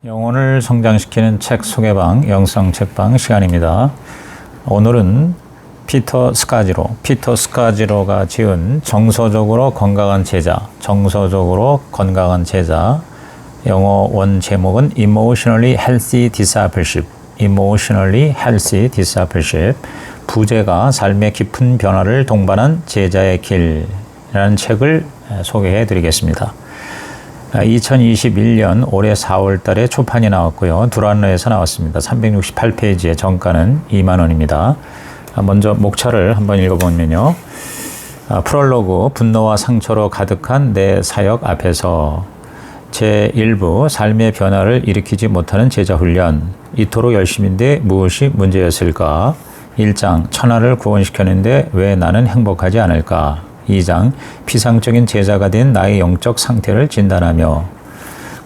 영혼을 성장시키는 책 소개방, 영상 책방 시간입니다. 오늘은 피터 스카지로가 지은 정서적으로 건강한 제자, 영어 원 제목은 Emotionally Healthy Discipleship, 부제가 삶의 깊은 변화를 동반한 제자의 길이라는 책을 소개해 드리겠습니다. 2021년 올해 4월 달에 초판이 나왔고요. 두란노에서 나왔습니다. 368페이지의 정가는 2만 원입니다. 먼저 목차를 한번 읽어보면요. 프롤로그, 분노와 상처로 가득한 내 사역 앞에서 제1부, 삶의 변화를 일으키지 못하는 제자훈련. 이토록 열심인데 무엇이 문제였을까? 1장, 천하를 구원시켰는데 왜 나는 행복하지 않을까? 2장, 피상적인 제자가 된 나의 영적 상태를 진단하며,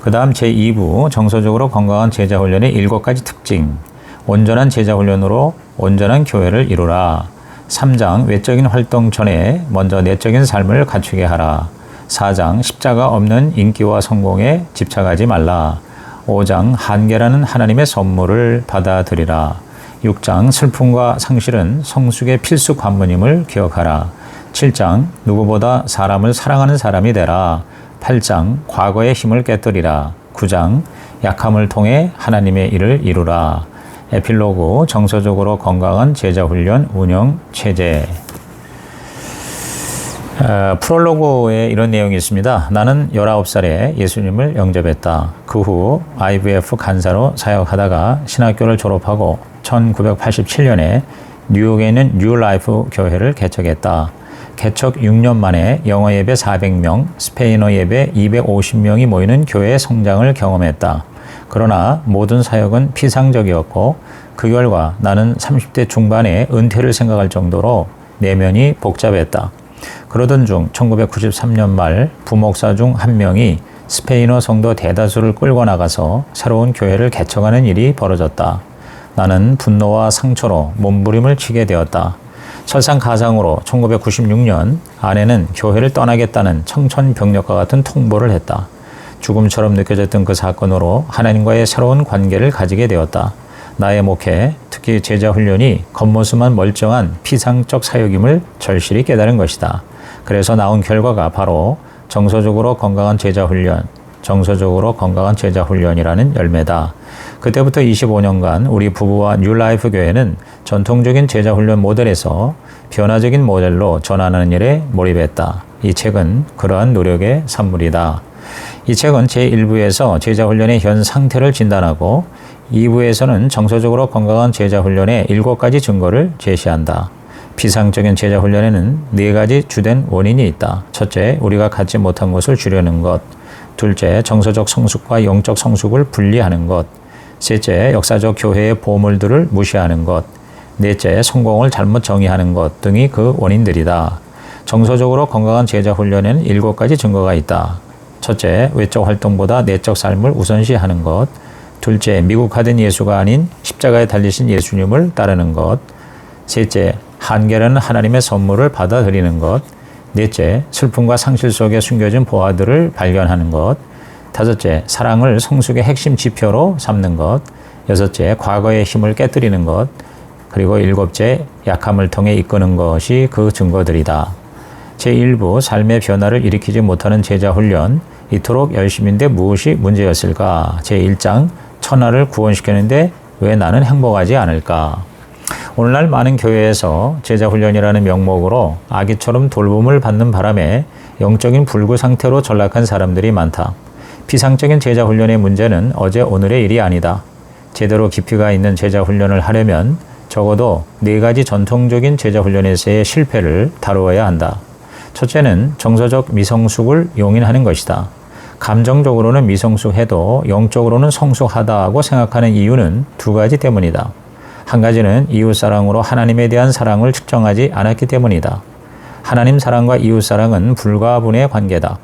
그 다음 제2부, 정서적으로 건강한 제자훈련의 7가지 특징. 온전한 제자훈련으로 온전한 교회를 이루라. 3장, 외적인 활동 전에 먼저 내적인 삶을 갖추게 하라. 4장, 십자가 없는 인기와 성공에 집착하지 말라. 5장, 한계라는 하나님의 선물을 받아들이라. 6장, 슬픔과 상실은 성숙의 필수 관문임을 기억하라. 7장, 누구보다 사람을 사랑하는 사람이 되라. 8장, 과거의 힘을 깨뜨리라. 9장, 약함을 통해 하나님의 일을 이루라. 에필로그, 정서적으로 건강한 제자훈련 운영 체제. 프롤로그에 이런 내용이 있습니다. 나는 19살에 예수님을 영접했다. 그 후 IVF 간사로 사역하다가 신학교를 졸업하고 1987년에 뉴욕에 있는 뉴라이프 교회를 개척했다. 개척 6년 만에 영어 예배 400명, 스페인어 예배 250명이 모이는 교회의 성장을 경험했다. 그러나 모든 사역은 피상적이었고 그 결과 나는 30대 중반에 은퇴를 생각할 정도로 내면이 복잡했다. 그러던 중 1993년 말 부목사 중 한 명이 스페인어 성도 대다수를 끌고 나가서 새로운 교회를 개척하는 일이 벌어졌다. 나는 분노와 상처로 몸부림을 치게 되었다. 설상가상으로 1996년 아내는 교회를 떠나겠다는 청천벽력과 같은 통보를 했다. 죽음처럼 느껴졌던 그 사건으로 하나님과의 새로운 관계를 가지게 되었다. 나의 목회, 특히 제자훈련이 겉모습만 멀쩡한 피상적 사역임을 절실히 깨달은 것이다. 그래서 나온 결과가 바로 정서적으로 건강한 제자훈련이라는 열매다. 그때부터 25년간 우리 부부와 뉴라이프 교회는 전통적인 제자훈련 모델에서 변화적인 모델로 전환하는 일에 몰입했다. 이 책은 그러한 노력의 산물이다. 이 책은 제1부에서 제자훈련의 현 상태를 진단하고 2부에서는 정서적으로 건강한 제자훈련의 7가지 증거를 제시한다. 피상적인 제자훈련에는 4가지 주된 원인이 있다. 첫째, 우리가 갖지 못한 것을 주려는 것. 둘째, 정서적 성숙과 영적 성숙을 분리하는 것. 셋째, 역사적 교회의 보물들을 무시하는 것. 넷째, 성공을 잘못 정의하는 것 등이 그 원인들이다. 정서적으로 건강한 제자훈련에는 7가지 증거가 있다. 첫째, 외적 활동보다 내적 삶을 우선시하는 것. 둘째, 미국화된 예수가 아닌 십자가에 달리신 예수님을 따르는 것. 셋째, 한계라는 하나님의 선물을 받아들이는 것. 넷째, 슬픔과 상실 속에 숨겨진 보화들을 발견하는 것. 다섯째, 사랑을 성숙의 핵심 지표로 삼는 것. 여섯째, 과거의 힘을 깨뜨리는 것. 그리고 일곱째, 약함을 통해 이끄는 것이 그 증거들이다. 제1부, 삶의 변화를 일으키지 못하는 제자훈련. 이토록 열심인데 무엇이 문제였을까? 제1장, 천하를 구원시켰는데 왜 나는 행복하지 않을까? 오늘날 많은 교회에서 제자훈련이라는 명목으로 아기처럼 돌봄을 받는 바람에 영적인 불구 상태로 전락한 사람들이 많다. 피상적인 제자훈련의 문제는 어제 오늘의 일이 아니다. 제대로 깊이가 있는 제자훈련을 하려면 적어도 4가지 전통적인 제자훈련에서의 실패를 다루어야 한다. 첫째는 정서적 미성숙을 용인하는 것이다. 감정적으로는 미성숙해도 영적으로는 성숙하다고 생각하는 이유는 2가지 때문이다. 한 가지는 이웃사랑으로 하나님에 대한 사랑을 측정하지 않았기 때문이다. 하나님 사랑과 이웃사랑은 불가분의 관계다.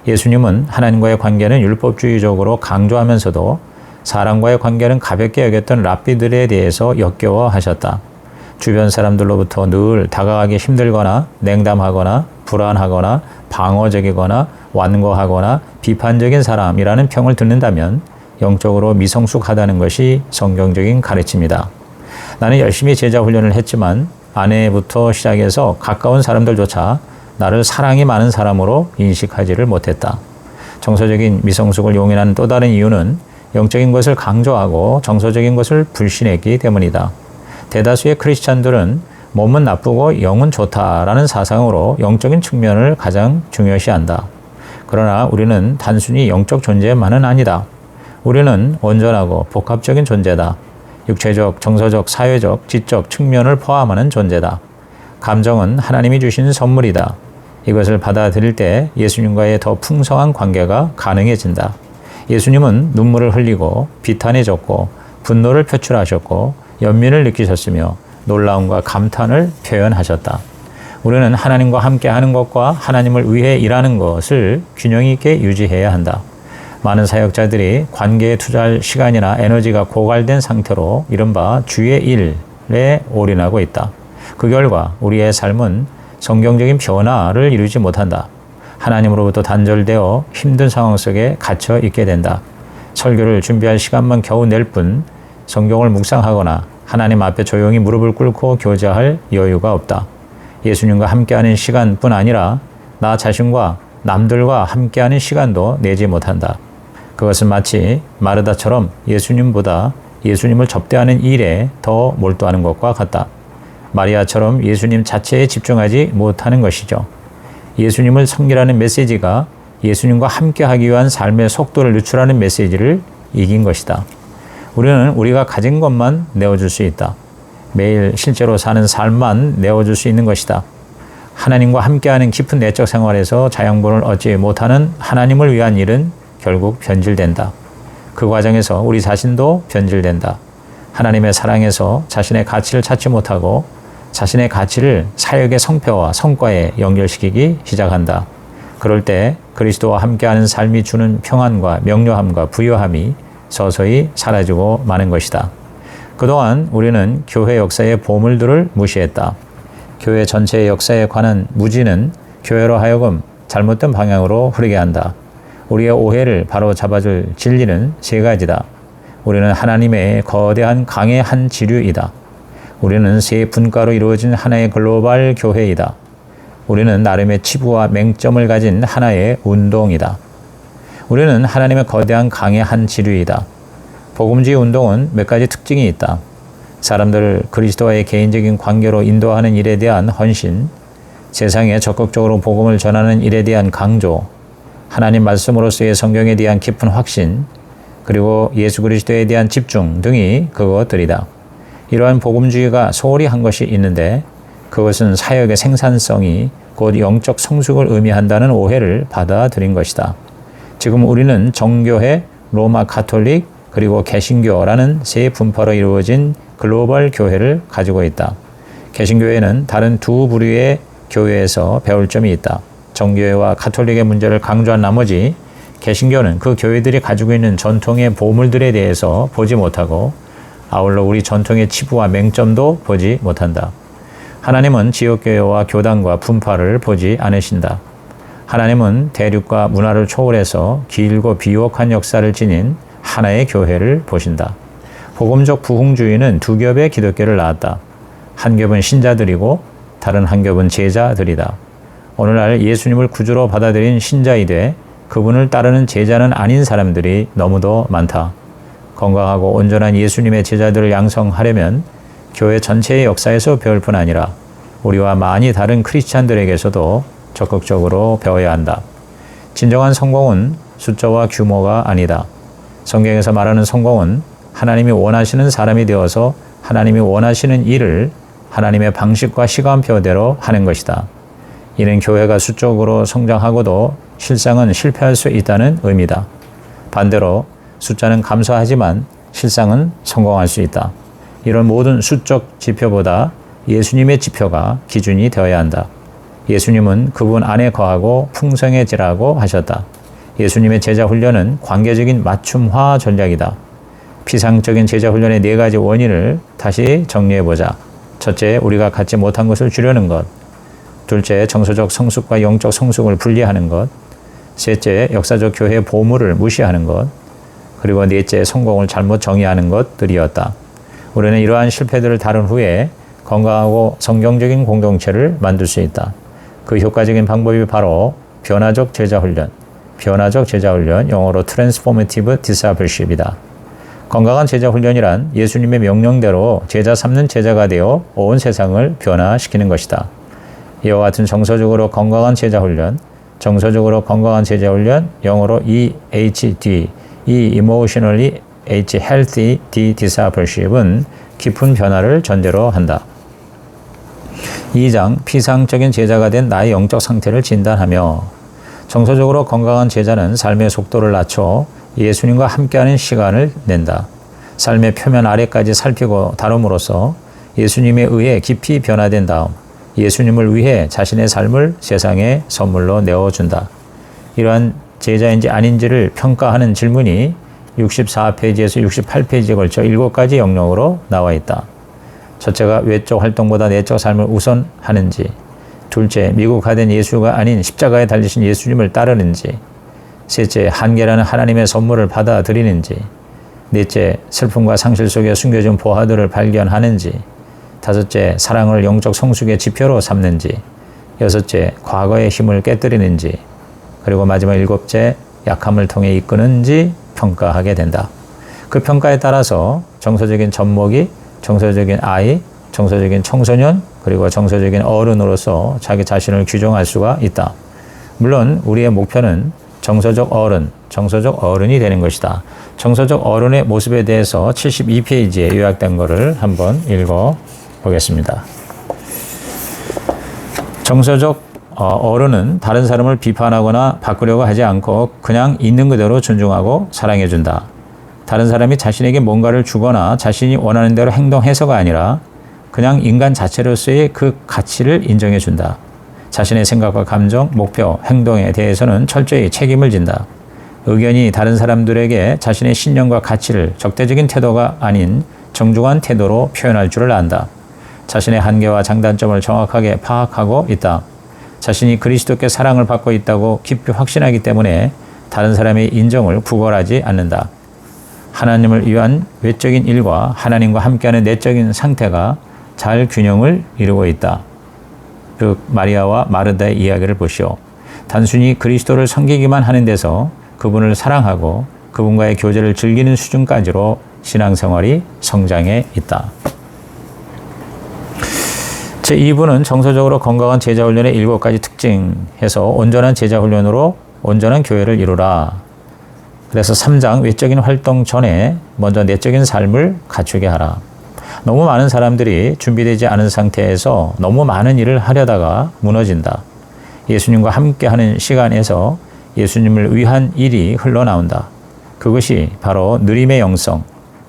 예수님은 하나님과의 관계는 율법주의적으로 강조하면서도 사람과의 관계는 가볍게 여겼던 랍비들에 대해서 역겨워하셨다. 주변 사람들로부터 늘 다가가기 힘들거나 냉담하거나 불안하거나 방어적이거나 완고하거나 비판적인 사람이라는 평을 듣는다면 영적으로 미성숙하다는 것이 성경적인 가르침이다. 나는 열심히 제자 훈련을 했지만 아내부터 시작해서 가까운 사람들조차 나를 사랑이 많은 사람으로 인식하지를 못했다. 정서적인 미성숙을 용인하는 또 다른 이유는 영적인 것을 강조하고 정서적인 것을 불신했기 때문이다. 대다수의 크리스찬들은 몸은 나쁘고 영은 좋다라는 사상으로 영적인 측면을 가장 중요시한다. 그러나 우리는 단순히 영적 존재만은 아니다. 우리는 온전하고 복합적인 존재다. 육체적, 정서적, 사회적, 지적 측면을 포함하는 존재다. 감정은 하나님이 주신 선물이다. 이것을 받아들일 때 예수님과의 더 풍성한 관계가 가능해진다. 예수님은 눈물을 흘리고 비탄해졌고 분노를 표출하셨고 연민을 느끼셨으며 놀라움과 감탄을 표현하셨다. 우리는 하나님과 함께 하는 것과 하나님을 위해 일하는 것을 균형 있게 유지해야 한다. 많은 사역자들이 관계에 투자할 시간이나 에너지가 고갈된 상태로 이른바 주의 일에 올인하고 있다. 그 결과 우리의 삶은 성경적인 변화를 이루지 못한다. 하나님으로부터 단절되어 힘든 상황 속에 갇혀 있게 된다. 설교를 준비할 시간만 겨우 낼 뿐 성경을 묵상하거나 하나님 앞에 조용히 무릎을 꿇고 교제할 여유가 없다. 예수님과 함께하는 시간뿐 아니라 나 자신과 남들과 함께하는 시간도 내지 못한다. 그것은 마치 마르다처럼 예수님보다 예수님을 접대하는 일에 더 몰두하는 것과 같다. 마리아처럼 예수님 자체에 집중하지 못하는 것이죠. 예수님을 섬기라는 메시지가 예수님과 함께하기 위한 삶의 속도를 늦추라는 메시지를 이긴 것이다. 우리는 우리가 가진 것만 내어줄 수 있다. 매일 실제로 사는 삶만 내어줄 수 있는 것이다. 하나님과 함께하는 깊은 내적 생활에서 자양분을 얻지 못하는 하나님을 위한 일은 결국 변질된다. 그 과정에서 우리 자신도 변질된다. 하나님의 사랑에서 자신의 가치를 찾지 못하고 자신의 가치를 사역의 성패와 성과에 연결시키기 시작한다. 그럴 때 그리스도와 함께하는 삶이 주는 평안과 명료함과 부유함이 서서히 사라지고 마는 것이다. 그동안 우리는 교회 역사의 보물들을 무시했다. 교회 전체의 역사에 관한 무지는 교회로 하여금 잘못된 방향으로 흐르게 한다. 우리의 오해를 바로 잡아줄 진리는 세 가지다. 우리는 하나님의 거대한 강의 한 지류이다. 우리는 세 분과로 이루어진 하나의 글로벌 교회이다. 우리는 나름의 치부와 맹점을 가진 하나의 운동이다. 우리는 하나님의 거대한 강의 한 지류이다. 복음주의 운동은 몇 가지 특징이 있다. 사람들을 그리스도와의 개인적인 관계로 인도하는 일에 대한 헌신, 세상에 적극적으로 복음을 전하는 일에 대한 강조, 하나님 말씀으로서의 성경에 대한 깊은 확신, 그리고 예수 그리스도에 대한 집중 등이 그것들이다. 이러한 복음주의가 소홀히 한 것이 있는데 그것은 사역의 생산성이 곧 영적 성숙을 의미한다는 오해를 받아들인 것이다. 지금 우리는 정교회, 로마 가톨릭, 그리고 개신교라는 세 분파로 이루어진 글로벌 교회를 가지고 있다. 개신교회는 다른 두 부류의 교회에서 배울 점이 있다. 정교회와 가톨릭의 문제를 강조한 나머지 개신교는 그 교회들이 가지고 있는 전통의 보물들에 대해서 보지 못하고 아울러 우리 전통의 치부와 맹점도 보지 못한다. 하나님은 지역교회와 교단과 분파를 보지 않으신다. 하나님은 대륙과 문화를 초월해서 길고 비옥한 역사를 지닌 하나의 교회를 보신다. 복음적 부흥주의는 두 겹의 기독교를 낳았다. 한 겹은 신자들이고 다른 한 겹은 제자들이다. 오늘날 예수님을 구주로 받아들인 신자이되 그분을 따르는 제자는 아닌 사람들이 너무도 많다. 건강하고 온전한 예수님의 제자들을 양성하려면 교회 전체의 역사에서 배울 뿐 아니라 우리와 많이 다른 크리스찬들에게서도 적극적으로 배워야 한다. 진정한 성공은 숫자와 규모가 아니다. 성경에서 말하는 성공은 하나님이 원하시는 사람이 되어서 하나님이 원하시는 일을 하나님의 방식과 시간표대로 하는 것이다. 이는 교회가 수적으로 성장하고도 실상은 실패할 수 있다는 의미다. 반대로 숫자는 감소하지만 실상은 성공할 수 있다. 이런 모든 수적 지표보다 예수님의 지표가 기준이 되어야 한다. 예수님은 그분 안에 거하고 풍성해지라고 하셨다. 예수님의 제자 훈련은 관계적인 맞춤화 전략이다. 피상적인 제자 훈련의 네 가지 원인을 다시 정리해보자. 첫째, 우리가 갖지 못한 것을 주려는 것. 둘째, 정서적 성숙과 영적 성숙을 분리하는 것. 셋째, 역사적 교회의 보물을 무시하는 것. 그리고 넷째 성공을 잘못 정의하는 것들이었다. 우리는 이러한 실패들을 다룬 후에 건강하고 성경적인 공동체를 만들 수 있다. 그 효과적인 방법이 바로 변화적 제자훈련, 영어로 Transformative Discipleship이다. 건강한 제자훈련이란 예수님의 명령대로 제자 삼는 제자가 되어 온 세상을 변화시키는 것이다. 이와 같은 정서적으로 건강한 제자훈련, 영어로 EHD, Emotionally Healthy Discipleship은 깊은 변화를 전제로 한다. 2장, 피상적인 제자가 된 나의 영적 상태를 진단하며 정서적으로 건강한 제자는 삶의 속도를 낮춰 예수님과 함께하는 시간을 낸다. 삶의 표면 아래까지 살피고 다룸으로써 예수님에 의해 깊이 변화된 다음 예수님을 위해 자신의 삶을 세상에 선물로 내어준다. 이러한 제자인지 아닌지를 평가하는 질문이 64페이지에서 68페이지에 걸쳐 7가지 영역으로 나와 있다. 첫째가 외적 활동보다 내적 삶을 우선하는지, 둘째, 미국화된 예수가 아닌 십자가에 달리신 예수님을 따르는지, 셋째, 한계라는 하나님의 선물을 받아들이는지, 넷째, 슬픔과 상실 속에 숨겨진 보화들을 발견하는지, 다섯째, 사랑을 영적 성숙의 지표로 삼는지, 여섯째, 과거의 힘을 깨뜨리는지, 그리고 마지막 7째, 약함을 통해 이끄는지 평가하게 된다. 그 평가에 따라서 정서적인 젖먹이, 정서적인 아이, 정서적인 청소년, 그리고 정서적인 어른으로서 자기 자신을 규정할 수가 있다. 물론 우리의 목표는 정서적 어른이 되는 것이다. 정서적 어른의 모습에 대해서 72페이지에 요약된 것을 한번 읽어보겠습니다. 정서적 어른은 다른 사람을 비판하거나 바꾸려고 하지 않고 그냥 있는 그대로 존중하고 사랑해준다. 다른 사람이 자신에게 뭔가를 주거나 자신이 원하는 대로 행동해서가 아니라 그냥 인간 자체로서의 그 가치를 인정해준다. 자신의 생각과 감정, 목표, 행동에 대해서는 철저히 책임을 진다. 의견이 다른 사람들에게 자신의 신념과 가치를 적대적인 태도가 아닌 정중한 태도로 표현할 줄을 안다. 자신의 한계와 장단점을 정확하게 파악하고 있다. 자신이 그리스도께 사랑을 받고 있다고 깊이 확신하기 때문에 다른 사람의 인정을 구걸하지 않는다. 하나님을 위한 외적인 일과 하나님과 함께하는 내적인 상태가 잘 균형을 이루고 있다. 즉 마리아와 마르다의 이야기를 보시오. 단순히 그리스도를 섬기기만 하는 데서 그분을 사랑하고 그분과의 교제를 즐기는 수준까지로 신앙생활이 성장해 있다. 제2부는 정서적으로 건강한 제자훈련의 7가지 특징해서 온전한 제자훈련으로 온전한 교회를 이루라. 그래서 3장 외적인 활동 전에 먼저 내적인 삶을 갖추게 하라. 너무 많은 사람들이 준비되지 않은 상태에서 너무 많은 일을 하려다가 무너진다. 예수님과 함께하는 시간에서 예수님을 위한 일이 흘러나온다. 그것이 바로 느림의 영성,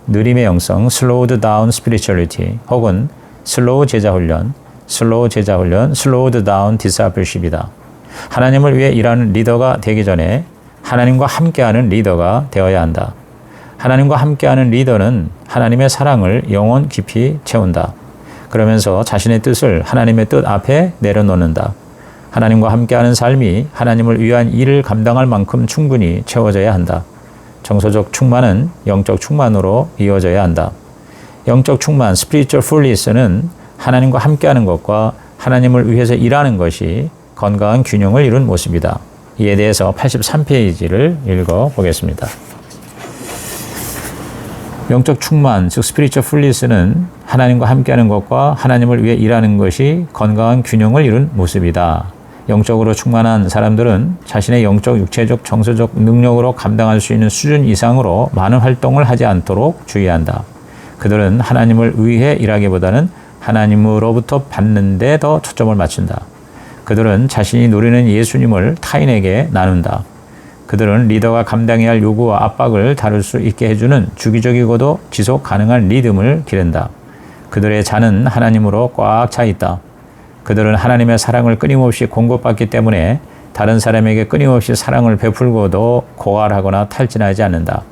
slowed down spirituality 혹은 슬로우 제자훈련, slowed down discipleship이다. 하나님을 위해 일하는 리더가 되기 전에 하나님과 함께하는 리더가 되어야 한다. 하나님과 함께하는 리더는 하나님의 사랑을 영혼 깊이 채운다. 그러면서 자신의 뜻을 하나님의 뜻 앞에 내려놓는다. 하나님과 함께하는 삶이 하나님을 위한 일을 감당할 만큼 충분히 채워져야 한다. 정서적 충만은 영적 충만으로 이어져야 한다. 영적 충만, spiritual fullness는 하나님과 함께하는 것과 하나님을 위해서 일하는 것이 건강한 균형을 이룬 모습이다. 이에 대해서 83페이지를 읽어보겠습니다. 영적 충만, 즉 spiritual fullness는 하나님과 함께하는 것과 하나님을 위해 일하는 것이 건강한 균형을 이룬 모습이다. 영적으로 충만한 사람들은 자신의 영적, 육체적, 정서적 능력으로 감당할 수 있는 수준 이상으로 많은 활동을 하지 않도록 주의한다. 그들은 하나님을 위해 일하기보다는 하나님으로부터 받는 데 더 초점을 맞춘다. 그들은 자신이 누리는 예수님을 타인에게 나눈다. 그들은 리더가 감당해야 할 요구와 압박을 다룰 수 있게 해주는 주기적이고도 지속 가능한 리듬을 기른다. 그들의 잔은 하나님으로 꽉 차 있다. 그들은 하나님의 사랑을 끊임없이 공급받기 때문에 다른 사람에게 끊임없이 사랑을 베풀고도 고갈하거나 탈진하지 않는다.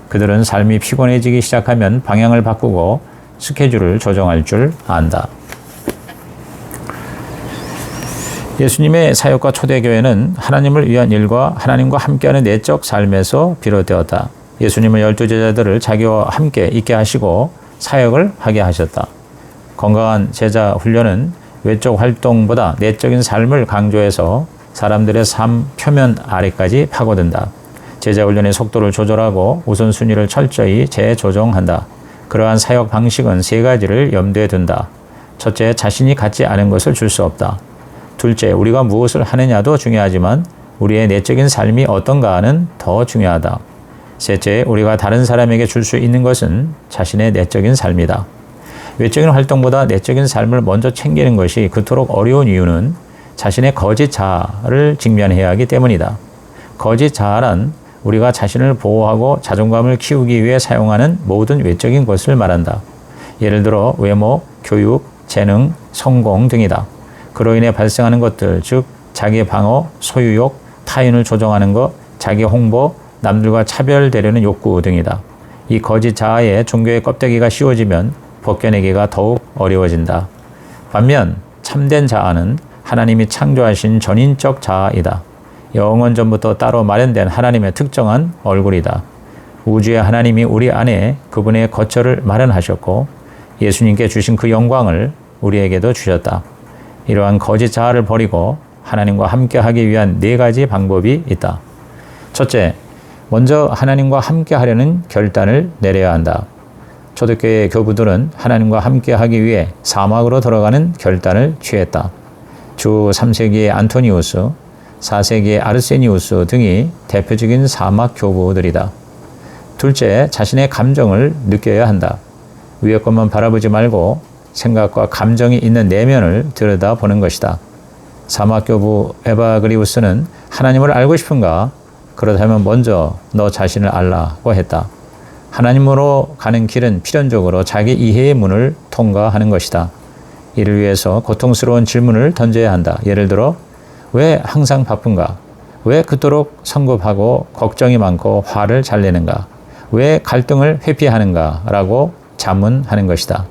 그들은 삶이 피곤해지기 시작하면 방향을 바꾸고 스케줄을 조정할 줄 안다. 예수님의 사역과 초대교회는 하나님을 위한 일과 하나님과 함께하는 내적 삶에서 비롯되었다. 예수님은 12제자들을 자기와 함께 있게 하시고 사역을 하게 하셨다. 건강한 제자 훈련은 외적 활동보다 내적인 삶을 강조해서 사람들의 삶 표면 아래까지 파고든다. 제자 훈련의 속도를 조절하고 우선순위를 철저히 재조정한다. 그러한 사역 방식은 세 가지를 염두에 둔다. 첫째, 자신이 갖지 않은 것을 줄 수 없다. 둘째, 우리가 무엇을 하느냐도 중요하지만 우리의 내적인 삶이 어떤가는 더 중요하다. 셋째, 우리가 다른 사람에게 줄 수 있는 것은 자신의 내적인 삶이다. 외적인 활동보다 내적인 삶을 먼저 챙기는 것이 그토록 어려운 이유는 자신의 거짓 자아를 직면해야 하기 때문이다. 거짓 자아란 우리가 자신을 보호하고 자존감을 키우기 위해 사용하는 모든 외적인 것을 말한다. 예를 들어 외모, 교육, 재능, 성공 등이다. 그로 인해 발생하는 것들, 즉 자기 방어, 소유욕, 타인을 조종하는 것, 자기 홍보, 남들과 차별되려는 욕구 등이다. 이 거짓 자아에 종교의 껍데기가 씌워지면 벗겨내기가 더욱 어려워진다. 반면 참된 자아는 하나님이 창조하신 전인적 자아이다. 영원 전부터 따로 마련된 하나님의 특정한 얼굴이다. 우주의 하나님이 우리 안에 그분의 거처를 마련하셨고 예수님께 주신 그 영광을 우리에게도 주셨다. 이러한 거짓 자아를 버리고 하나님과 함께 하기 위한 네 가지 방법이 있다. 첫째, 먼저 하나님과 함께 하려는 결단을 내려야 한다. 초대교회 교부들은 하나님과 함께 하기 위해 사막으로 들어가는 결단을 취했다. 주 3세기의 안토니우스, 4세기의 아르세니우스 등이 대표적인 사막 교부들이다. 둘째, 자신의 감정을 느껴야 한다. 위의 것만 바라보지 말고 생각과 감정이 있는 내면을 들여다보는 것이다. 사막교부 에바그리우스는 하나님을 알고 싶은가? 그렇다면 먼저 너 자신을 알라고 했다. 하나님으로 가는 길은 필연적으로 자기 이해의 문을 통과하는 것이다. 이를 위해서 고통스러운 질문을 던져야 한다. 예를 들어 왜 항상 바쁜가? 왜 그토록 성급하고 걱정이 많고 화를 잘 내는가? 왜 갈등을 회피하는가? 라고 자문하는 것이다.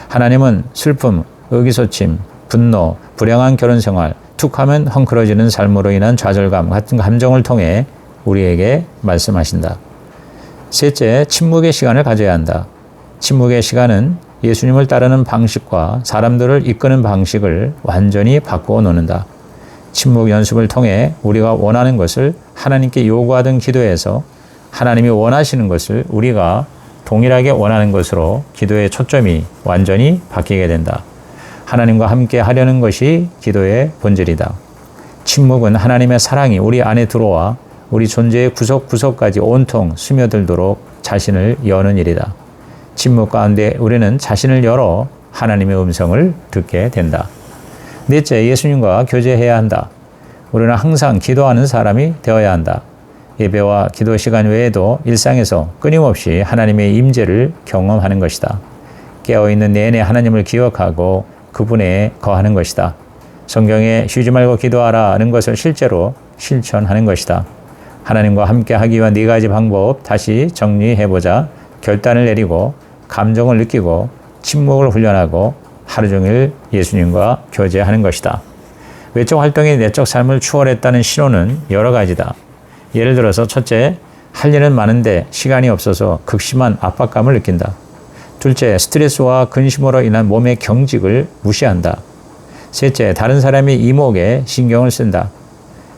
하나님은 슬픔, 의기소침, 분노, 불행한 결혼생활, 툭하면 헝클어지는 삶으로 인한 좌절감 같은 감정을 통해 우리에게 말씀하신다. 셋째, 침묵의 시간을 가져야 한다. 침묵의 시간은 예수님을 따르는 방식과 사람들을 이끄는 방식을 완전히 바꾸어 놓는다. 침묵 연습을 통해 우리가 원하는 것을 하나님께 요구하던 기도에서 하나님이 원하시는 것을 우리가 동일하게 원하는 것으로 기도의 초점이 완전히 바뀌게 된다. 하나님과 함께 하려는 것이 기도의 본질이다. 침묵은 하나님의 사랑이 우리 안에 들어와 우리 존재의 구석구석까지 온통 스며들도록 자신을 여는 일이다. 침묵 가운데 우리는 자신을 열어 하나님의 음성을 듣게 된다. 넷째, 예수님과 교제해야 한다. 우리는 항상 기도하는 사람이 되어야 한다. 예배와 기도 시간 외에도 일상에서 끊임없이 하나님의 임재를 경험하는 것이다. 깨어있는 내내 하나님을 기억하고 그분에 거하는 것이다. 성경에 쉬지 말고 기도하라는 것을 실제로 실천하는 것이다. 하나님과 함께 하기 위한 네 가지 방법 다시 정리해보자. 결단을 내리고 감정을 느끼고 침묵을 훈련하고 하루 종일 예수님과 교제하는 것이다. 외적 활동이 내적 삶을 추월했다는 신호는 여러 가지다. 예를 들어서 첫째, 할 일은 많은데 시간이 없어서 극심한 압박감을 느낀다. 둘째, 스트레스와 근심으로 인한 몸의 경직을 무시한다. 셋째, 다른 사람의 이목에 신경을 쓴다.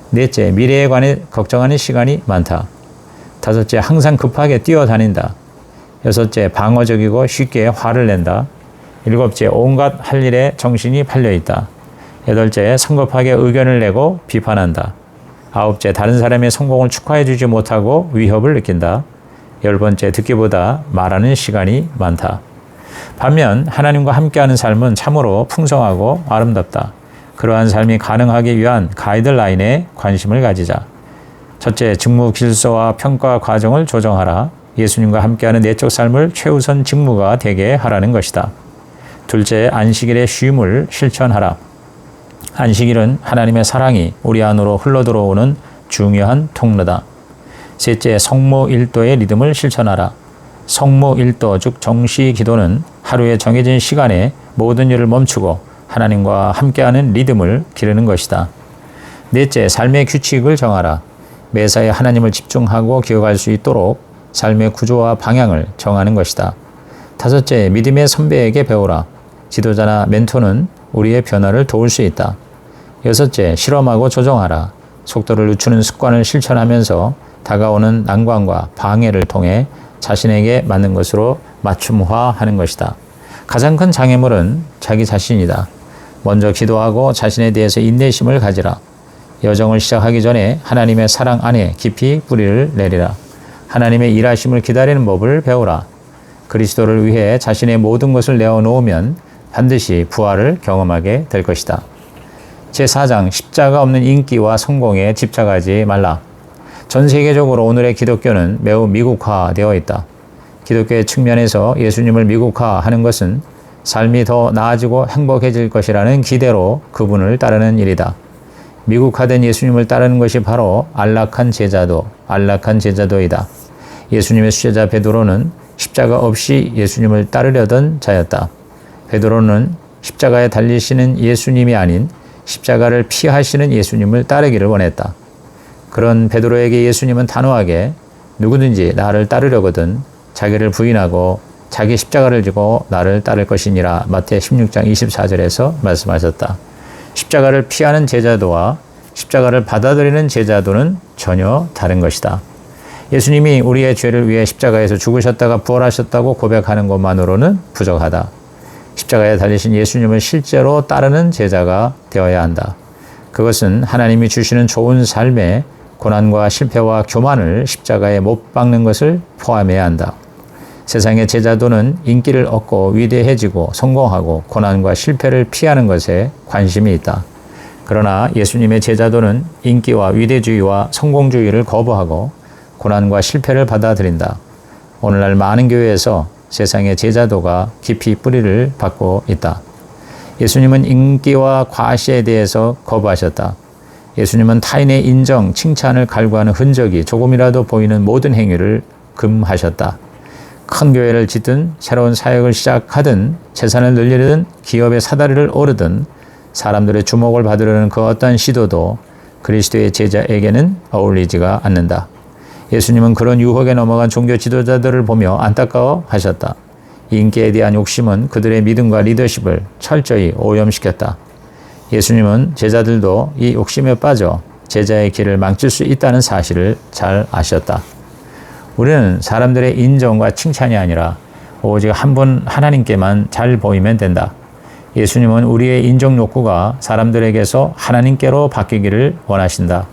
넷째, 미래에 관해 걱정하는 시간이 많다. 다섯째, 항상 급하게 뛰어다닌다. 여섯째, 방어적이고 쉽게 화를 낸다. 일곱째, 온갖 할 일에 정신이 팔려있다. 여덟째, 성급하게 의견을 내고 비판한다. 아홉째, 다른 사람의 성공을 축하해주지 못하고 위협을 느낀다. 열 번째, 듣기보다 말하는 시간이 많다. 반면 하나님과 함께하는 삶은 참으로 풍성하고 아름답다. 그러한 삶이 가능하기 위한 가이드라인에 관심을 가지자. 첫째, 직무 질서와 평가 과정을 조정하라. 예수님과 함께하는 내적 삶을 최우선 직무가 되게 하라는 것이다. 둘째, 안식일의 쉼을 실천하라. 안식일은 하나님의 사랑이 우리 안으로 흘러들어오는 중요한 통로다. 셋째, 성모일도의 리듬을 실천하라. 성모일도, 즉 정시 기도는 하루의 정해진 시간에 모든 일을 멈추고 하나님과 함께하는 리듬을 기르는 것이다. 넷째, 삶의 규칙을 정하라. 매사에 하나님을 집중하고 기억할 수 있도록 삶의 구조와 방향을 정하는 것이다. 다섯째, 믿음의 선배에게 배우라. 지도자나 멘토는 우리의 변화를 도울 수 있다. 여섯째, 실험하고 조정하라. 속도를 늦추는 습관을 실천하면서 다가오는 난관과 방해를 통해 자신에게 맞는 것으로 맞춤화하는 것이다. 가장 큰 장애물은 자기 자신이다. 먼저 기도하고 자신에 대해서 인내심을 가지라. 여정을 시작하기 전에 하나님의 사랑 안에 깊이 뿌리를 내리라. 하나님의 일하심을 기다리는 법을 배우라. 그리스도를 위해 자신의 모든 것을 내어놓으면 반드시 부활을 경험하게 될 것이다. 제4장 십자가 없는 인기와 성공에 집착하지 말라. 전 세계적으로 오늘의 기독교는 매우 미국화되어 있다. 기독교의 측면에서 예수님을 미국화하는 것은 삶이 더 나아지고 행복해질 것이라는 기대로 그분을 따르는 일이다. 미국화된 예수님을 따르는 것이 바로 안락한 제자도이다. 예수님의 수제자 베드로는 십자가 없이 예수님을 따르려던 자였다. 베드로는 십자가에 달리시는 예수님이 아닌 십자가를 피하시는 예수님을 따르기를 원했다. 그런 베드로에게 예수님은 단호하게 누구든지 나를 따르려거든 자기를 부인하고 자기 십자가를 지고 나를 따를 것이니라. 마태 16장 24절에서 말씀하셨다. 십자가를 피하는 제자도와 십자가를 받아들이는 제자도는 전혀 다른 것이다. 예수님이 우리의 죄를 위해 십자가에서 죽으셨다가 부활하셨다고 고백하는 것만으로는 부족하다. 십자가에 달리신 예수님을 실제로 따르는 제자가 되어야 한다. 그것은 하나님이 주시는 좋은 삶에 고난과 실패와 교만을 십자가에 못 박는 것을 포함해야 한다. 세상의 제자도는 인기를 얻고 위대해지고 성공하고 고난과 실패를 피하는 것에 관심이 있다. 그러나 예수님의 제자도는 인기와 위대주의와 성공주의를 거부하고 고난과 실패를 받아들인다. 오늘날 많은 교회에서 세상의 제자도가 깊이 뿌리를 받고 있다. 예수님은 인기와 과시에 대해서 거부하셨다. 예수님은 타인의 인정, 칭찬을 갈구하는 흔적이 조금이라도 보이는 모든 행위를 금하셨다. 큰 교회를 짓든 새로운 사역을 시작하든 재산을 늘리든 기업의 사다리를 오르든 사람들의 주목을 받으려는 그 어떤 시도도 그리스도의 제자에게는 어울리지가 않는다. 예수님은 그런 유혹에 넘어간 종교 지도자들을 보며 안타까워하셨다. 인기에 대한 욕심은 그들의 믿음과 리더십을 철저히 오염시켰다. 예수님은 제자들도 이 욕심에 빠져 제자의 길을 망칠 수 있다는 사실을 잘 아셨다. 우리는 사람들의 인정과 칭찬이 아니라 오직 한 분 하나님께만 잘 보이면 된다. 예수님은 우리의 인정 욕구가 사람들에게서 하나님께로 바뀌기를 원하신다.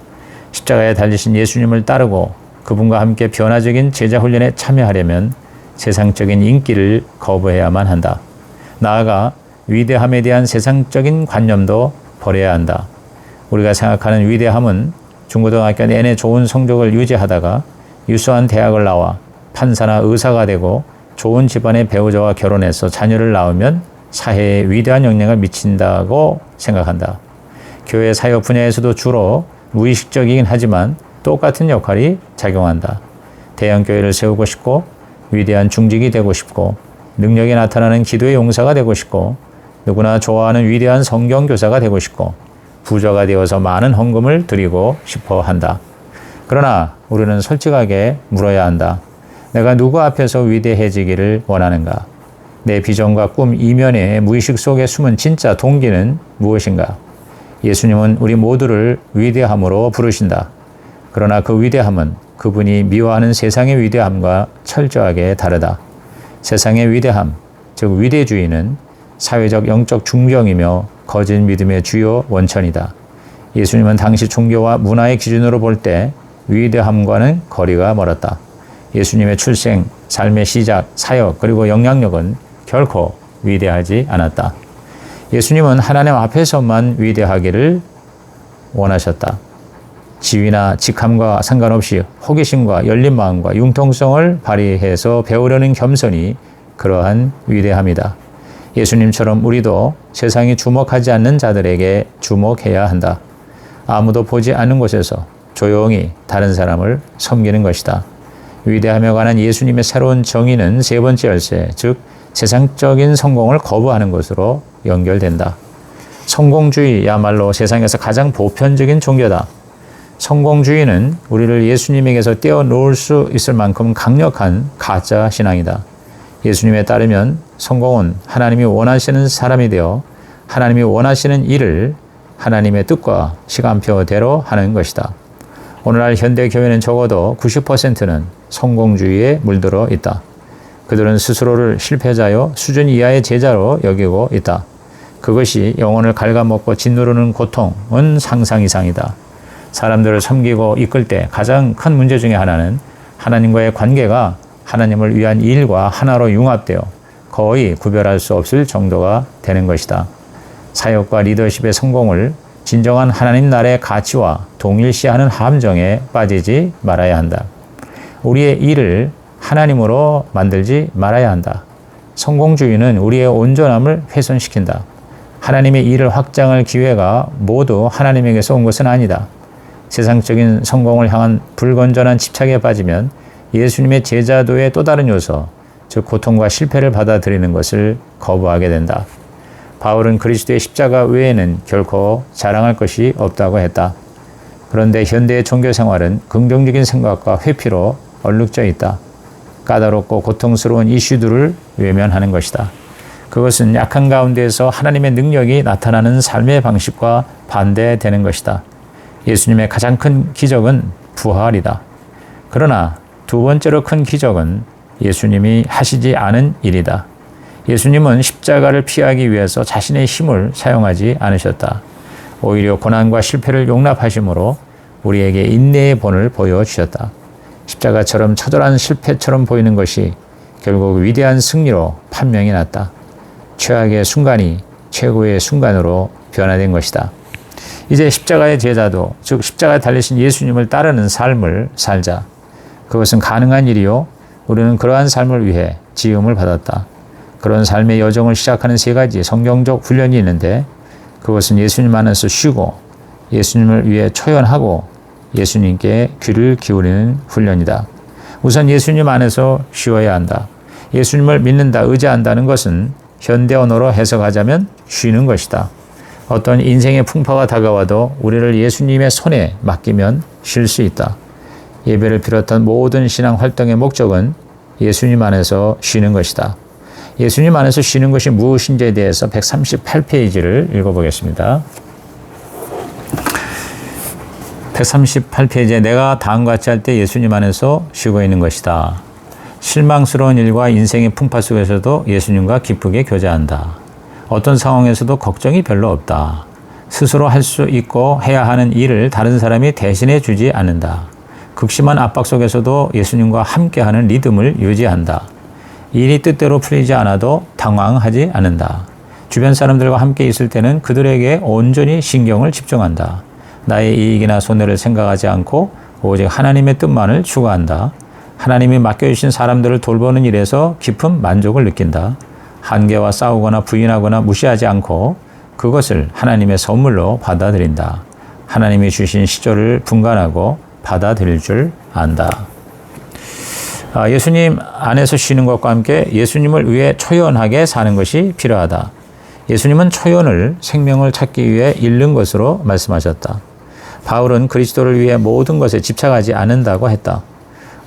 십자가에 달리신 예수님을 따르고 그분과 함께 변화적인 제자 훈련에 참여하려면 세상적인 인기를 거부해야만 한다. 나아가 위대함에 대한 세상적인 관념도 버려야 한다. 우리가 생각하는 위대함은 중고등학교 내내 좋은 성적을 유지하다가 유수한 대학을 나와 판사나 의사가 되고 좋은 집안의 배우자와 결혼해서 자녀를 낳으면 사회에 위대한 영향을 미친다고 생각한다. 교회 사역 분야에서도 주로 무의식적이긴 하지만 똑같은 역할이 작용한다. 대형 교회를 세우고 싶고 위대한 중직이 되고 싶고 능력이 나타나는 기도의 용사가 되고 싶고 누구나 좋아하는 위대한 성경교사가 되고 싶고 부자가 되어서 많은 헌금을 드리고 싶어 한다. 그러나 우리는 솔직하게 물어야 한다. 내가 누구 앞에서 위대해지기를 원하는가? 내 비전과 꿈 이면에 무의식 속에 숨은 진짜 동기는 무엇인가? 예수님은 우리 모두를 위대함으로 부르신다. 그러나 그 위대함은 그분이 미워하는 세상의 위대함과 철저하게 다르다. 세상의 위대함, 즉 위대주의는 사회적 영적 중병이며 거짓 믿음의 주요 원천이다. 예수님은 당시 종교와 문화의 기준으로 볼 때 위대함과는 거리가 멀었다. 예수님의 출생, 삶의 시작, 사역, 그리고 영향력은 결코 위대하지 않았다. 예수님은 하나님 앞에서만 위대하기를 원하셨다. 지위나 직함과 상관없이 호기심과 열린 마음과 융통성을 발휘해서 배우려는 겸손이 그러한 위대함이다. 예수님처럼 우리도 세상이 주목하지 않는 자들에게 주목해야 한다. 아무도 보지 않는 곳에서 조용히 다른 사람을 섬기는 것이다. 위대함에 관한 예수님의 새로운 정의는 세 번째 열쇠, 즉 세상적인 성공을 거부하는 것으로 연결된다. 성공주의야말로 세상에서 가장 보편적인 종교다. 성공주의는 우리를 예수님에게서 떼어놓을 수 있을 만큼 강력한 가짜 신앙이다. 예수님에 따르면 성공은 하나님이 원하시는 사람이 되어 하나님이 원하시는 일을 하나님의 뜻과 시간표대로 하는 것이다. 오늘날 현대교회는 적어도 90%는 성공주의에 물들어 있다. 그들은 스스로를 실패자요 수준 이하의 제자로 여기고 있다. 그것이 영혼을 갉아먹고 짓누르는 고통은 상상 이상이다. 사람들을 섬기고 이끌 때 가장 큰 문제 중에 하나는 하나님과의 관계가 하나님을 위한 일과 하나로 융합되어 거의 구별할 수 없을 정도가 되는 것이다. 사역과 리더십의 성공을 진정한 하나님 나라의 가치와 동일시하는 함정에 빠지지 말아야 한다. 우리의 일을 하나님으로 만들지 말아야 한다. 성공주의는 우리의 온전함을 훼손시킨다. 하나님의 일을 확장할 기회가 모두 하나님에게서 온 것은 아니다. 세상적인 성공을 향한 불건전한 집착에 빠지면 예수님의 제자도의 또 다른 요소, 즉 고통과 실패를 받아들이는 것을 거부하게 된다. 바울은 그리스도의 십자가 외에는 결코 자랑할 것이 없다고 했다. 그런데 현대의 종교 생활은 긍정적인 생각과 회피로 얼룩져 있다. 까다롭고 고통스러운 이슈들을 외면하는 것이다. 그것은 약한 가운데에서 하나님의 능력이 나타나는 삶의 방식과 반대되는 것이다. 예수님의 가장 큰 기적은 부활이다. 그러나 두 번째로 큰 기적은 예수님이 하시지 않은 일이다. 예수님은 십자가를 피하기 위해서 자신의 힘을 사용하지 않으셨다. 오히려 고난과 실패를 용납하심으로 우리에게 인내의 본을 보여주셨다. 십자가처럼 처절한 실패처럼 보이는 것이 결국 위대한 승리로 판명이 났다. 최악의 순간이 최고의 순간으로 변화된 것이다. 이제 십자가의 제자도, 즉 십자가에 달리신 예수님을 따르는 삶을 살자. 그것은 가능한 일이요. 우리는 그러한 삶을 위해 지음을 받았다. 그런 삶의 여정을 시작하는 세 가지 성경적 훈련이 있는데 그것은 예수님 안에서 쉬고 예수님을 위해 초연하고 예수님께 귀를 기울이는 훈련이다. 우선 예수님 안에서 쉬어야 한다. 예수님을 믿는다, 의지한다는 것은 현대 언어로 해석하자면 쉬는 것이다. 어떤 인생의 풍파가 다가와도 우리를 예수님의 손에 맡기면 쉴 수 있다. 예배를 비롯한 모든 신앙 활동의 목적은 예수님 안에서 쉬는 것이다. 예수님 안에서 쉬는 것이 무엇인지에 대해서 138페이지를 읽어보겠습니다. 138페이지에 내가 다음과 같이 할 때 예수님 안에서 쉬고 있는 것이다. 실망스러운 일과 인생의 풍파 속에서도 예수님과 기쁘게 교제한다. 어떤 상황에서도 걱정이 별로 없다. 스스로 할 수 있고 해야 하는 일을 다른 사람이 대신해 주지 않는다. 극심한 압박 속에서도 예수님과 함께하는 리듬을 유지한다. 일이 뜻대로 풀리지 않아도 당황하지 않는다. 주변 사람들과 함께 있을 때는 그들에게 온전히 신경을 집중한다. 나의 이익이나 손해를 생각하지 않고 오직 하나님의 뜻만을 추구한다. 하나님이 맡겨주신 사람들을 돌보는 일에서 깊은 만족을 느낀다. 한계와 싸우거나 부인하거나 무시하지 않고 그것을 하나님의 선물로 받아들인다. 하나님이 주신 시조를 분간하고 받아들일 줄 안다. 예수님 안에서 쉬는 것과 함께 예수님을 위해 초연하게 사는 것이 필요하다. 예수님은 초연을 생명을 찾기 위해 잃는 것으로 말씀하셨다. 바울은 그리스도를 위해 모든 것에 집착하지 않는다고 했다.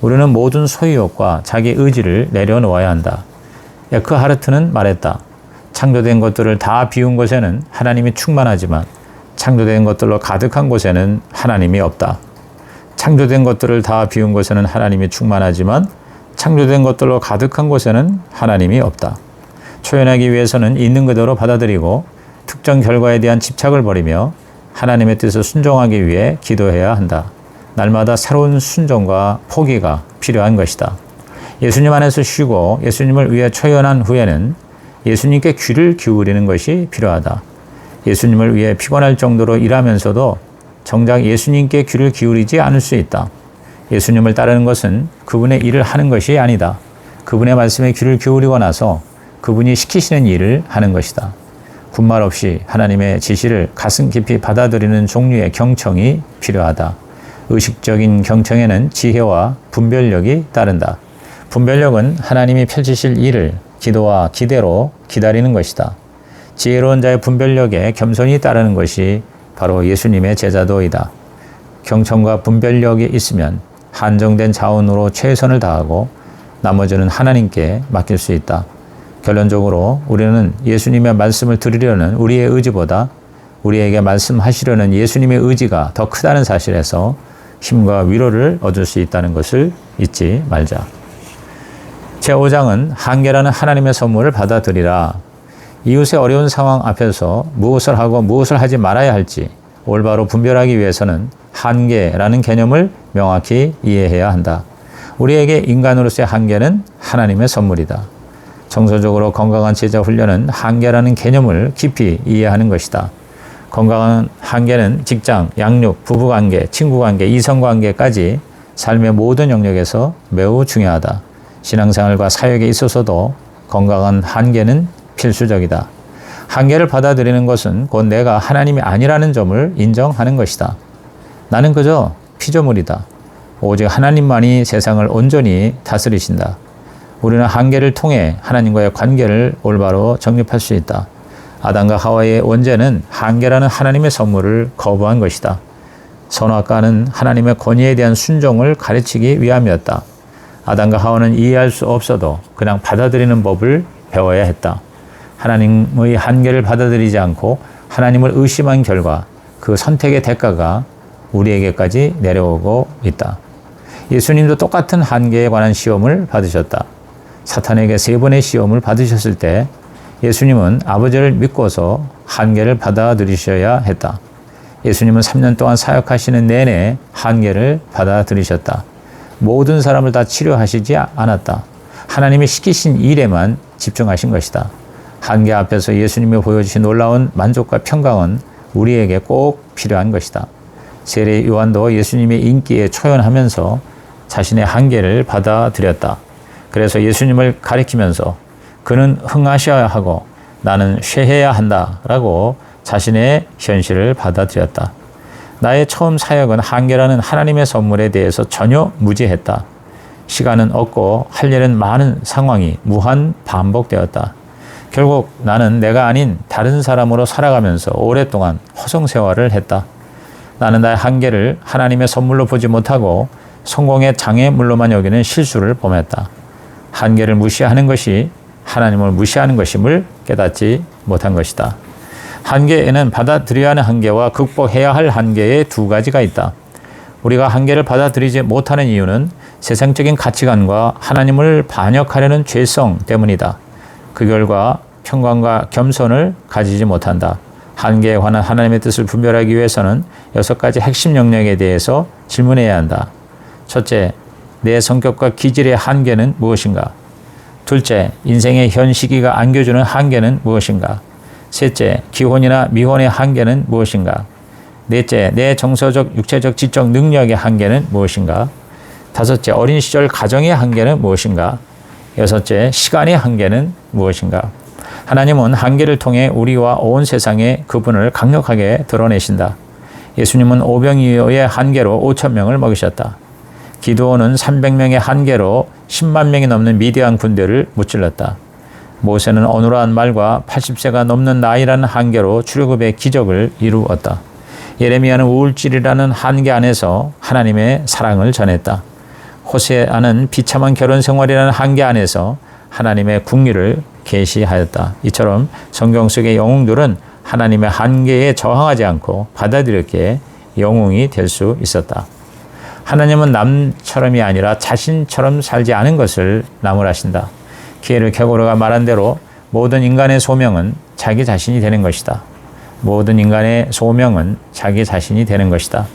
우리는 모든 소유욕과 자기 의지를 내려놓아야 한다. 에크하르트는 말했다. 창조된 것들을 다 비운 곳에는 하나님이 충만하지만 창조된 것들로 가득한 곳에는 하나님이 없다. 창조된 것들을 다 비운 곳에는 하나님이 충만하지만 창조된 것들로 가득한 곳에는 하나님이 없다. 초연하기 위해서는 있는 그대로 받아들이고 특정 결과에 대한 집착을 버리며 하나님의 뜻을 순종하기 위해 기도해야 한다. 날마다 새로운 순종과 포기가 필요한 것이다. 예수님 안에서 쉬고 예수님을 위해 초연한 후에는 예수님께 귀를 기울이는 것이 필요하다. 예수님을 위해 피곤할 정도로 일하면서도 정작 예수님께 귀를 기울이지 않을 수 있다. 예수님을 따르는 것은 그분의 일을 하는 것이 아니다. 그분의 말씀에 귀를 기울이고 나서 그분이 시키시는 일을 하는 것이다. 군말 없이 하나님의 지시를 가슴 깊이 받아들이는 종류의 경청이 필요하다. 의식적인 경청에는 지혜와 분별력이 따른다. 분별력은 하나님이 펼치실 일을 기도와 기대로 기다리는 것이다. 지혜로운 자의 분별력에 겸손히 따르는 것이 바로 예수님의 제자도이다. 경청과 분별력이 있으면 한정된 자원으로 최선을 다하고 나머지는 하나님께 맡길 수 있다. 결론적으로 우리는 예수님의 말씀을 들으려는 우리의 의지보다 우리에게 말씀하시려는 예수님의 의지가 더 크다는 사실에서 힘과 위로를 얻을 수 있다는 것을 잊지 말자. 제5장은 한계라는 하나님의 선물을 받아들이라. 이웃의 어려운 상황 앞에서 무엇을 하고 무엇을 하지 말아야 할지 올바로 분별하기 위해서는 한계라는 개념을 명확히 이해해야 한다. 우리에게 인간으로서의 한계는 하나님의 선물이다. 정서적으로 건강한 제자 훈련은 한계라는 개념을 깊이 이해하는 것이다. 건강한 한계는 직장, 양육, 부부관계, 친구관계, 이성관계까지 삶의 모든 영역에서 매우 중요하다. 신앙생활과 사역에 있어서도 건강한 한계는 필수적이다. 한계를 받아들이는 것은 곧 내가 하나님이 아니라는 점을 인정하는 것이다. 나는 그저 피조물이다. 오직 하나님만이 세상을 온전히 다스리신다. 우리는 한계를 통해 하나님과의 관계를 올바로 정립할 수 있다. 아담과 하와의 원죄는 한계라는 하나님의 선물을 거부한 것이다. 선악과는 하나님의 권위에 대한 순종을 가르치기 위함이었다. 아담과 하와는 이해할 수 없어도 그냥 받아들이는 법을 배워야 했다. 하나님의 한계를 받아들이지 않고 하나님을 의심한 결과 그 선택의 대가가 우리에게까지 내려오고 있다. 예수님도 똑같은 한계에 관한 시험을 받으셨다. 사탄에게 3번의 시험을 받으셨을 때 예수님은 아버지를 믿고서 한계를 받아들이셔야 했다. 예수님은 3년 동안 사역하시는 내내 한계를 받아들이셨다. 모든 사람을 다 치료하시지 않았다. 하나님이 시키신 일에만 집중하신 것이다. 한계 앞에서 예수님이 보여주신 놀라운 만족과 평강은 우리에게 꼭 필요한 것이다. 세례 요한도 예수님의 인기에 초연하면서 자신의 한계를 받아들였다. 그래서 예수님을 가리키면서 그는 흥하셔야 하고 나는 쇠해야 한다라고 자신의 현실을 받아들였다. 나의 처음 사역은 한계라는 하나님의 선물에 대해서 전혀 무지했다. 시간은 없고 할 일은 많은 상황이 무한 반복되었다. 결국 나는 내가 아닌 다른 사람으로 살아가면서 오랫동안 허송세월을 했다. 나는 나의 한계를 하나님의 선물로 보지 못하고 성공의 장애물로만 여기는 실수를 범했다. 한계를 무시하는 것이 하나님을 무시하는 것임을 깨닫지 못한 것이다. 한계에는 받아들여야 하는 한계와 극복해야 할 한계의 2가지가 있다. 우리가 한계를 받아들이지 못하는 이유는 세상적인 가치관과 하나님을 반역하려는 죄성 때문이다. 그 결과 평강과 겸손을 가지지 못한다. 한계에 관한 하나님의 뜻을 분별하기 위해서는 6가지 핵심 영역에 대해서 질문해야 한다. 첫째, 내 성격과 기질의 한계는 무엇인가? 둘째, 인생의 현 시기가 안겨주는 한계는 무엇인가? 셋째, 기혼이나 미혼의 한계는 무엇인가? 넷째, 내 정서적, 육체적, 지적 능력의 한계는 무엇인가? 다섯째, 어린 시절 가정의 한계는 무엇인가? 여섯째, 시간의 한계는 무엇인가? 하나님은 한계를 통해 우리와 온 세상에 그분을 강력하게 드러내신다. 예수님은 오병이어의 한계로 5,000명을 먹이셨다. 기드온은 300명의 한계로 10만 명이 넘는 미디안 군대를 무찔렀다. 모세는 어눌한 말과 80세가 넘는 나이라는 한계로 출애굽의 기적을 이루었다. 예레미야는 우울질이라는 한계 안에서 하나님의 사랑을 전했다. 호세아는 비참한 결혼 생활이라는 한계 안에서 하나님의 궁리를 계시하였다. 이처럼 성경 속의 영웅들은 하나님의 한계에 저항하지 않고 받아들였기에 영웅이 될 수 있었다. 하나님은 남처럼이 아니라 자신처럼 살지 않은 것을 나무라신다. 기회를 켜고르가 말한 대로 모든 인간의 소명은 자기 자신이 되는 것이다. 모든 인간의 소명은 자기 자신이 되는 것이다.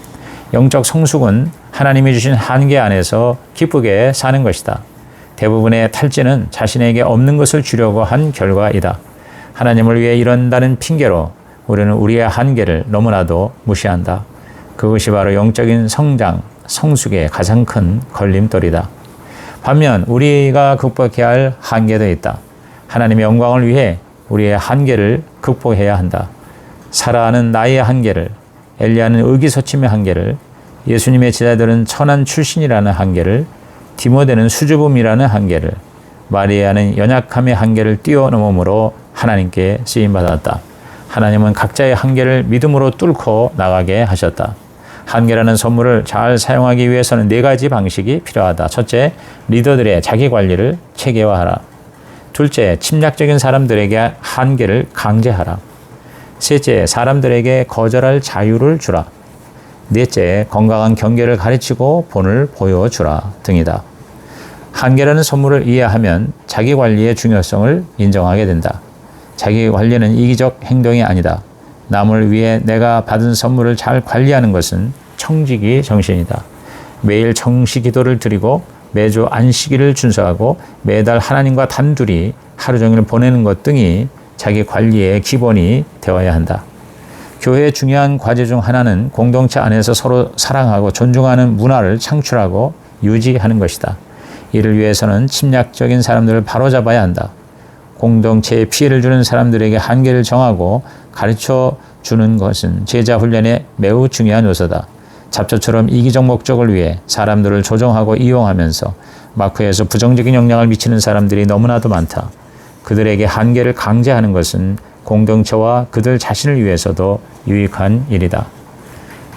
영적 성숙은 하나님이 주신 한계 안에서 기쁘게 사는 것이다. 대부분의 탈진은 자신에게 없는 것을 주려고 한 결과이다. 하나님을 위해 이런다는 핑계로 우리는 우리의 한계를 너무나도 무시한다. 그것이 바로 영적인 성장, 성숙의 가장 큰 걸림돌이다. 반면 우리가 극복해야 할 한계도 있다. 하나님의 영광을 위해 우리의 한계를 극복해야 한다. 사라는 나의 한계를, 엘리야는 의기소침의 한계를, 예수님의 제자들은 천한 출신이라는 한계를, 디모데는 수줍음이라는 한계를, 마리아는 연약함의 한계를 뛰어넘음으로 하나님께 쓰임받았다. 하나님은 각자의 한계를 믿음으로 뚫고 나가게 하셨다. 한계라는 선물을 잘 사용하기 위해서는 4가지 방식이 필요하다. 첫째, 리더들의 자기 관리를 체계화하라. 둘째, 침략적인 사람들에게 한계를 강제하라. 셋째, 사람들에게 거절할 자유를 주라. 넷째, 건강한 경계를 가르치고 본을 보여주라 등이다. 한계라는 선물을 이해하면 자기 관리의 중요성을 인정하게 된다. 자기 관리는 이기적 행동이 아니다. 남을 위해 내가 받은 선물을 잘 관리하는 것은 청지기 정신이다. 매일 청시 기도를 드리고 매주 안식일을 준수하고 매달 하나님과 단둘이 하루 종일 보내는 것 등이 자기 관리의 기본이 되어야 한다. 교회의 중요한 과제 중 하나는 공동체 안에서 서로 사랑하고 존중하는 문화를 창출하고 유지하는 것이다. 이를 위해서는 침략적인 사람들을 바로잡아야 한다. 공동체에 피해를 주는 사람들에게 한계를 정하고 가르쳐 주는 것은 제자 훈련에 매우 중요한 요소다. 잡초처럼 이기적 목적을 위해 사람들을 조종하고 이용하면서 마크에서 부정적인 영향을 미치는 사람들이 너무나도 많다. 그들에게 한계를 강제하는 것은 공동체와 그들 자신을 위해서도 유익한 일이다.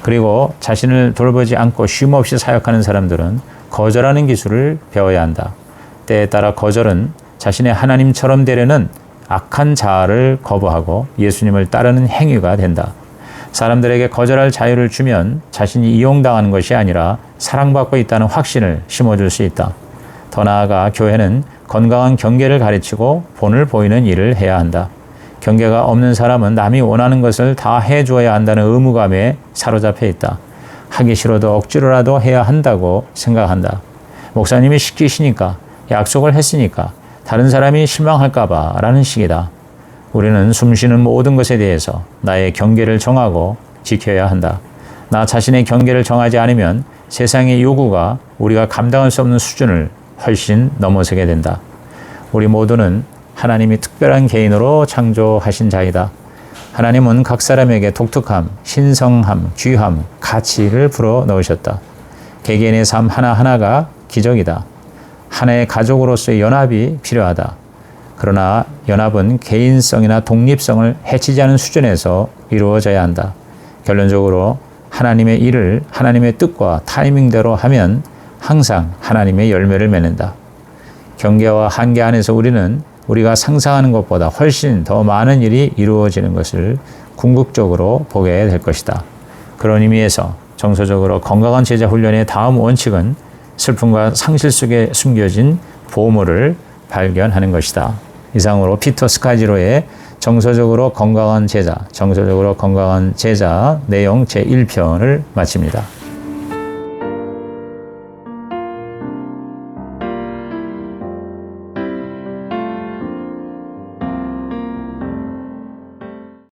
그리고 자신을 돌보지 않고 쉼없이 사역하는 사람들은 거절하는 기술을 배워야 한다. 때에 따라 거절은 자신의 하나님처럼 되려는 악한 자아를 거부하고 예수님을 따르는 행위가 된다. 사람들에게 거절할 자유를 주면 자신이 이용당하는 것이 아니라 사랑받고 있다는 확신을 심어줄 수 있다. 더 나아가 교회는 건강한 경계를 가르치고 본을 보이는 일을 해야 한다. 경계가 없는 사람은 남이 원하는 것을 다 해줘야 한다는 의무감에 사로잡혀 있다. 하기 싫어도 억지로라도 해야 한다고 생각한다. 목사님이 시키시니까, 약속을 했으니까 다른 사람이 실망할까봐 라는 식이다. 우리는 숨쉬는 모든 것에 대해서 나의 경계를 정하고 지켜야 한다. 나 자신의 경계를 정하지 않으면 세상의 요구가 우리가 감당할 수 없는 수준을 훨씬 넘어서게 된다. 우리 모두는 하나님이 특별한 개인으로 창조하신 자이다. 하나님은 각 사람에게 독특함, 신성함, 귀함, 가치를 불어 넣으셨다. 개개인의 삶 하나하나가 기적이다. 하나의 가족으로서의 연합이 필요하다. 그러나 연합은 개인성이나 독립성을 해치지 않은 수준에서 이루어져야 한다. 결론적으로 하나님의 일을 하나님의 뜻과 타이밍대로 하면 항상 하나님의 열매를 맺는다. 경계와 한계 안에서 우리는 우리가 상상하는 것보다 훨씬 더 많은 일이 이루어지는 것을 궁극적으로 보게 될 것이다. 그런 의미에서 정서적으로 건강한 제자 훈련의 다음 원칙은 슬픔과 상실 속에 숨겨진 보물을 발견하는 것이다. 이상으로 피터 스카지로의 정서적으로 건강한 제자 내용 제1편을 마칩니다.